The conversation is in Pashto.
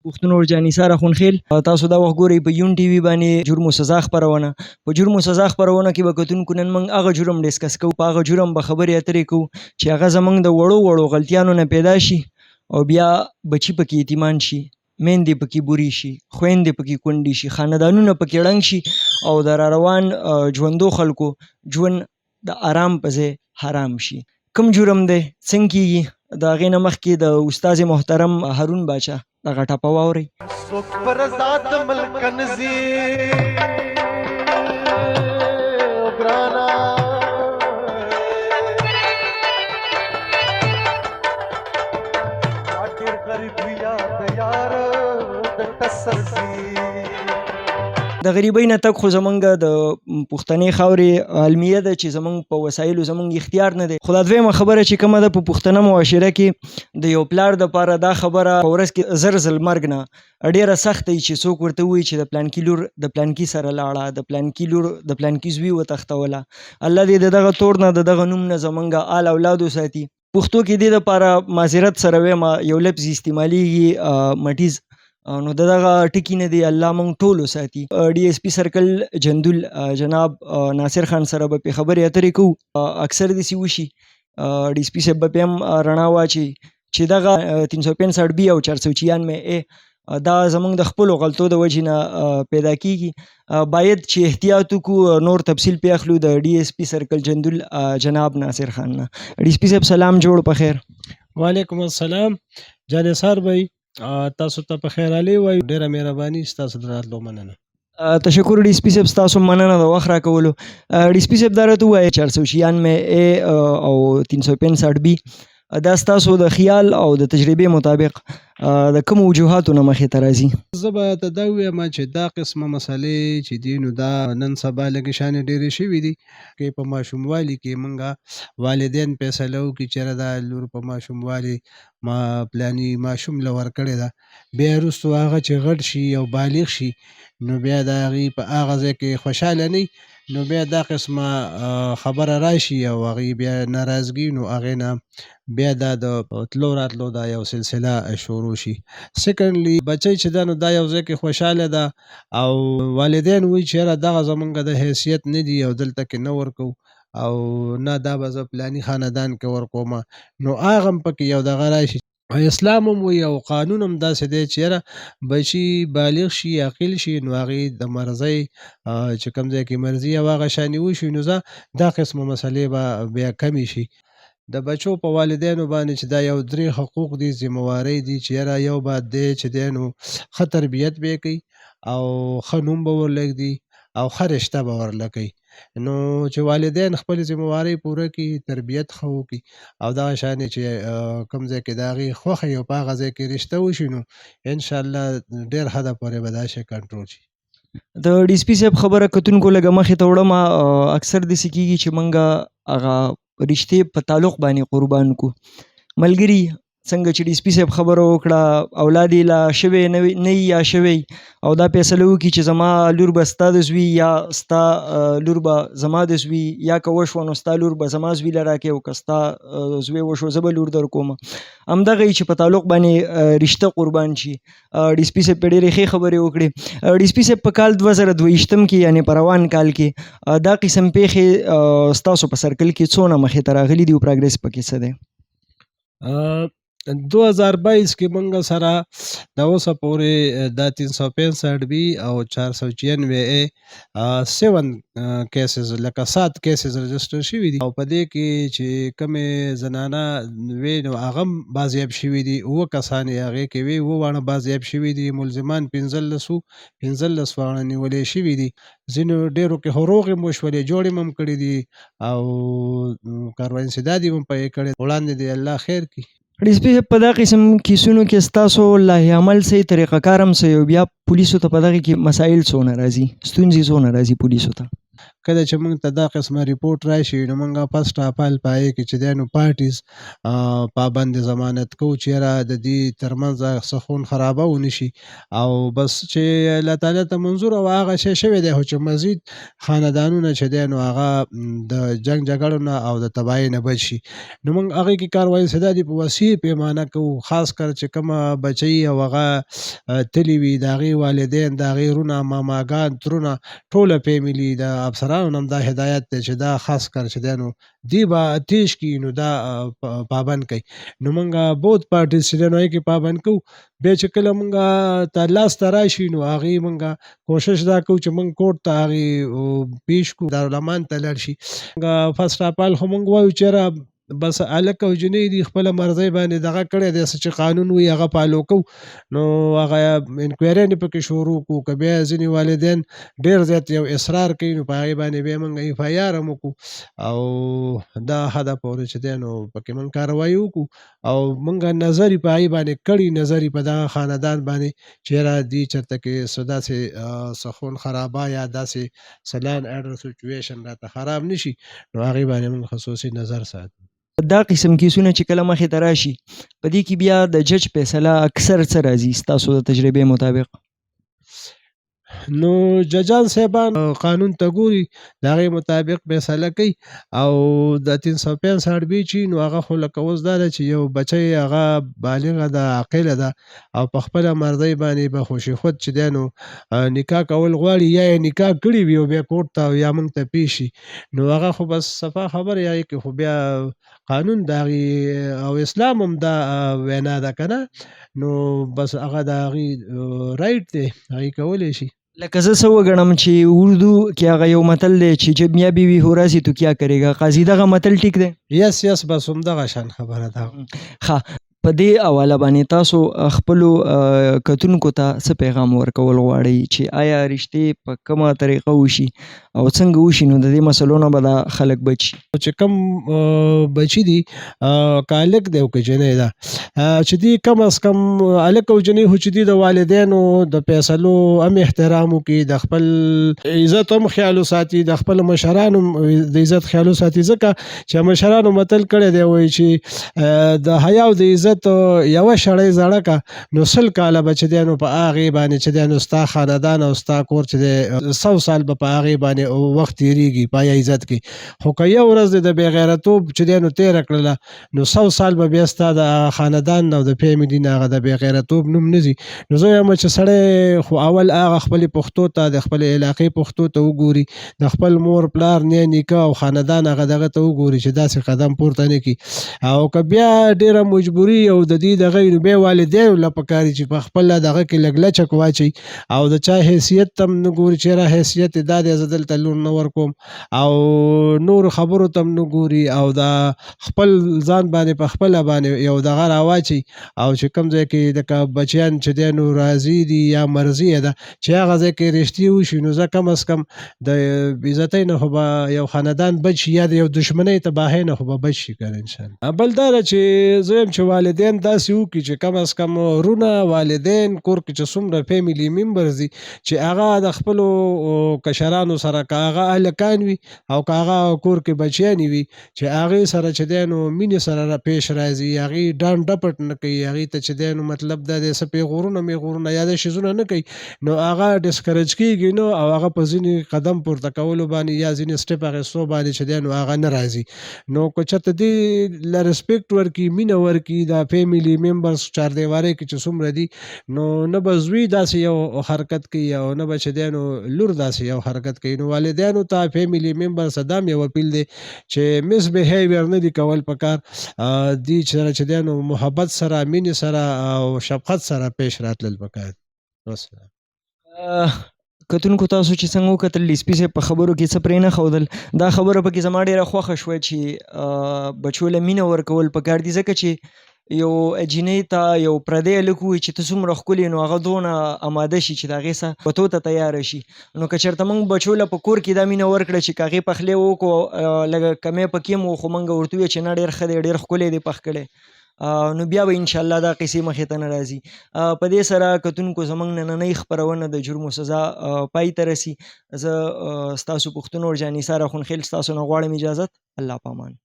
پښتون ورجاني سار اخونخیل. تاسو دا وخت ګورئ په یون ټي وي باندې جرم و سزا خپرونه. په جرم و سزا خپرونه کې به کتونکو نن موږ هغه جرم ډسکس کوو، په هغه جرم به خبرې اترې کوو چې هغه زموږ د وړو وړو غلطیانو نه پیدا شي او بیا بچي پکې یتیمان شي، میندې پکې بوري شي، خویندې پکې کونډې شي، خاندانونه پکې ړنګ شي او د را روان ژوندو خلکو ژوند د آرام په ځای حرام شي. کوم جرم دی، څنګه کیږي، د هغې نه مخکې د استاد محترم هارون باچا دغه ټپه واورئ. څوک پر ذات ملکن زی ګرانا ډېر غریب یاد یار د ټسر زی. د غریبۍ نه تک خو زمونږ د پښتنې خاورې المیه ده چې زمونږ په وسایلو زمونږ اختیار نه دی. خو دا دویمه خبره چې کومه ده په پښتنه معاشره کې د یو پلار دپاره دا خبره په ورځ کې زر ځل مرګ نه ډېره سخته وي چې څوک ورته ووایي چې د پلانکي لور د پلانکي سره لاړه، د پلانکي لور د پلانکي زوی وتښتوله. الله دې د دغه تور نه د دغه نوم نه زمونږ آل اولاد وساتي. پښتو کې دې دپاره معذرت سره وایم یو لفظ استعمالیږي مټیز، نو دغه ټکي نه دی الله مونږ ټول وساتي. ډي اس پي سرکل جندول جناب ناصر خان سره به پې خبرې اترې کوو. اکثر داسې وشي ډي اس پي صاحب به پې هم رڼا واچي چې دغه 365 بي او 496 اے دا زمونږ د خپلو غلطو د وجې نه پیدا کیږي. باید چې احتیاط وکړو. نور تفصیل پې اخلو د ډي اس پي سرکل جندول جناب ناصر خان نه. ډي اس پي صاحب سلام جوړ په خیر. وعلیکم السلام جانصار بھائی، تاسو ته په خیر علي وایو. ډېره مهرباني ستاسو د راتلو مننه. تشکر ډي اس پي صاحب، ستاسو مننه د وخت راکولو. ډي اس پي صاحب دا راته ووایه 496 اے او 365 بي دا ستاسو د خیال او د تجربې مطابق د کومو وجوهاتو نه مخې ته راځي؟ زه به ته دا ووایم چې دا قسمه مسلې چې دي نو دا نن سبا لږې شانې ډېرې شوي دي. کې په ماشوموالي کې موږ والدین فیصله وکړي چې دا لور په ماشوموالي ما پلاني ماشوم له ورکړې ده، بیا وروستو هغه چې غټ شي او بالغ شي نو بیا د هغې په هغه ځای کې خوشحاله نه وي، نو بیا دا قسمه خبره راشي او هغې بیا ناراضګي، نو هغې نه بیا دا د تلو راتلو دا یو سلسله شروع شي. سیکنډلی بچی چې دا نو دا یو ځای کې خوشحاله ده او والدین وایي چې یاره دغه زمونږ د حیثیت نه دي او دلته کې نه ورکو او نه دا به زه پلاني خاندان کې ورکومه، نو هغه هم پکې یو دغه راشي. اسلام هم وایي او قانون هم داسې دی چې یاره بچي بالغ شي عاقل شي نو هغې د مرضۍ چې کوم ځای کې مرضي او هغه شانې وشي نو دا قسمه مسلې به بیا کمې شي. د بچو په والدینو باندې چې دا یو 3 حقوق دي، ذمهوارۍ دي چې یاره یو به دی چې دی نو ښه تربیت به یې کوي او ښه نوم به ورلږدي او ښه رشته به ورله کوي. نو چې والدین خپلې ذمهوارۍ پوره کړي، تربیت ښه وکړي او دغه شانې چې کوم ځای کې د هغې خوښه وي او په هغه ځای کې رشته وشي نو انشاءالله ډېر حده پورې به دا شی کنټرول شي. د ډي اس پي صاحب خبره کتونکو لږه مخې ته وړم. اکثر داسې کېږي چې موږ هغه رشتې په تعلق باندې قربان کو. ملګري څنګه چې ډي اس پي صاحب خبره وکړه اولاد یې لا شوی نه یا شوی او دا فیصله وکړي چې زما لور به ستا د زوی یا ستا لور به زما د زوی، یا که وشوه نو ستا لور به زما زوی له راکړې او که ستا زوی وشو زه به لور در کوم. همدغه چې په تعلق باندې رشته قربان شي. ډي اس پي صاحب په ډېرې ښې خبرې وکړې. ډي اس پي صاحب په کال 2022 کې یعنې په روان کال کې دا قسم پیښې ستاسو په سرکل کې څونه مخې ته راغلي دي او پراګرس پکې څه دی؟ 2022 کې موږ سره د اوسه پورې دا 365 بي او 496 اے 7 کیسز لکه 7 کیسز رجسټر شوي دي او په دې کې چې کومې زنانه وې نو هغه هم بازیاب شوي دي. 9 کسان یې هغې کې وې، 9 واړه بازیاب شوي دي. ملزمان 15 واړه نیولې شوي دي. ځینو ډېرو کې هروغې هم وشولې، جوړې هم کړي دي او کاروای انسدادي هم پکې کړی. وړاندې دی الله خیر کړي. ډي اس پي صاحب په دغه قسم کیسونو کې ستاسو لایحه عمل صحیح طریقه کار هم صحیح او بیا پولیسو ته په دغه کې مسایل څونه راځي، ستونزې څونه راځي پولیسو ته؟ کله چې موږ ته دا قسمه ریپورټ راشي نو موږ فرسټ اف آل په هغې کې چې دی نو پارټیز پابند ضمانت کوو چې یاره د دې ترمنځ څه خون خرابه ونه شي او بس چې الله تعالی ته منظور او هغه شی شوی دی خو چې مزید خاندانونه چې دی نو هغه د جنګ جګړو نه او د تباهۍ نه بچ شي نو موږ هغې کې کاروایي سدا دي په وسیع پیمانه کوو خاص کر چې کومه بچۍ او هغه تللي وي د هغې والدین د هغې رونه ماماګان ترونه ټوله فیملي د افسرانو نه هم دا هدایت دی چې دا خاص کر چې دی نو دی به تیش کي نو دا پابند کوي نو موږ بوت پارټیز چې دی نو هغې کې پابند کوو بیا چې کله موږ ته لاسته راشي نو هغې موږ کوشش دا کوو چې موږ کورټ ته هغې پیش کړو دارالامان ته لاړ شي فرسټ اف آل خو موږ وایو چې یاره بس هلک او جنۍ دي خپله مرضۍ باندې دغه کړی دی څه چې قانون وي هغه فالو کوو نو هغه انکوایریانې پکې شروع کړو که بیا ځینې والدین ډېر زیات یو اصرار کوي نو په هغې باندې بیا موږ ایف آی آر هم وکړو او دا حده پورې چې دی نو پکې موږ کاروایي وکړو او موږ نظر یې په هغې باندې کړي نظر یې په دغه خاندان باندې چې یاره دې چېرته کې څه داسې څه خون خرابه یا داسې څه لاین اډر سچویشن راته خراب نه شي نو هغې باندې موږ خصوصي نظر ساتو دا قسم کیسونه چې کله مخې ته راشي په دې کې بیا د جج فیصله اکثر څه راځي ستاسو د تجربې مطابق؟ نو ججان صاحبان قانون ته ګوري د هغې مطابق فیصله کوي او د 365 بي چې نو هغه خو لکه اوس دا ده چې یو بچی هغه بالغه ده عاقله ده او په خپله مرضۍ باندې به خوشي خود چې دی نو نکاح کول غواړي یا یې نکاح کړي وي او بیا کورټ ته یا موږ ته پیش شي نو هغه خو بس صفا خبرې هغې کې خو بیا قانون د هغې او اسلام هم دا وینا ده که نه نو بس هغه د هغې رایټ دی هغې کولی شي لکه زه څه وګڼم چې اردو کې هغه یو متل دی چې جب میاں بیوی ہو راضی تو کیا کرے گا قاضي دغه متل ټیک دی؟ یس بس همدغه شان خبره ده ښه په دې حواله باندې تاسو خپلو کتونکو ته څه پیغام ورکول غواړئ چې آیا رشتې په کومه طریقه وشي او څنګه وشي نو د دې مسلو نه به دا خلک بچ شي؟ چې کم بچي دي که هلک دی او که جنۍ ده چې دوی کم از کم هلک او جنۍ خو چې دي د والدینو د فیصلو هم احترام وکړي د خپل عزت هم خیال وساتي د خپل مشرانو د عزت خیال وساتي ځکه چې مشرانو متل کړی دی وایي چې د حیا او د عزت یوه شړۍ زړه که نو 100 کاله به چې دی نو په هغې باندې چې دی نو ستا خاندان او ستا کور چې دی 100 سال به په هغې باندې وخت تېرېږي په هغه عزت کې خو که یو ورځ د بې غیرتوب چې دی نو تېره کړله نو 100 سال به بیا ستا د خاندان او د فیملي نه هغه د بې غیرتوب نوم نه ځي نو زه وایم چې سړی خو اول هغه خپلې پښتو ته د خپلې علاقې پښتو ته وګوري د خپل مور پلار نه نیکه او خاندان هغه دغه ته وګوري چې داسې قدم پورته نه کړي او که بیا ډېره مجبوري او د دې دغه نو بیا والدینو له پکار دي چې په خپله دغه کې لږ لچک واچوي او د چا حیثیت ته هم نه ګوري چې یاره حیثیت یې دا دی زه دلته لور نه ورکوم او نورو خبرو ته هم نه ګوري او د خپل ځان باندې په خپله باندې یو دغه راواچي او چې کوم ځای کې لکه بچیان چې دی نو راضي دي یا مرضي یې ده چې هغه ځای کې رښتې وشي نو زه کم از کم د بېعزتۍ نه خو به یو خاندان بچ شي یا د یو دشمنۍ تباهۍ نه خو به بچ شي که انشاءالله بل دا ده چې زه یم چې والدین داسې وکړي چې کم از کم رونه والدین کور کې چې څومره فیملي ممبرز دي چې هغه د خپلو کشرانو سره که هغه هلکان وي او که هغه کور کې بچیانې وي چې هغې سره چې دی نو مینې سره پیش راځي هغې ډانډ ډپټ نه کوي هغې ته چې دی نو مطلب دا دی څه پیغورونه میغورونه یا د شیزونه نه کوي نو هغه ډسکرج کېږي نو او هغه په ځینې قدم پورته کولو باندې یا ځینې سټپ اخیستو باندې چې دی نو هغه نه راځي نو که چېرته دې له رسپیکټ ورکړي مینه ورکړي دا فیملي ممبرز چاردیوارۍ کې چې څومره دي نو نه به زوی داسې یو حرکت کوي او نه به چې دی نو لور داسې یو حرکت کوي نو والدینو ته فیملي ممبرز ته دا هم یو اپیل دی چې مس بیهیویر نه دي کول پکار دي سره چې دی نو محبت سره مینې سره او شفقت سره پیش راتلل پکار. کتونکو تاسو چې څنګه وکتل ډي سي پي صاحب په خبرو کې څه پرې نه ښودل دا خبره پکې زما ډېره خوښه شوه چې بچو له مینه ورکول پکار دي ځکه چې یو جینۍ ته یو پردی هلک ووایي چې ته څومره ښکلې نو هغه دونه اماده شي چې د هغې سره وتو ته تیاره شي نو که چېرته موږ بچو له په کور کې دا مینه ورکړه چې که هغې پخلی وکړو لږه کمی پکې هم و خو موږ ورته ووایو چې نه ډېر ښه دی ډېر ښکلی دی پخ کړی نو بیا به انشاءالله دا قصې مخې ته نه راځي. په دې سره کتونکو زموږ نننۍ خپرونه د جرم و سزا پای ته رسي. زه ستاسو پښتون اور جان نثار اخوندخیل ستاسو نه غواړم اجازت. الله پامان.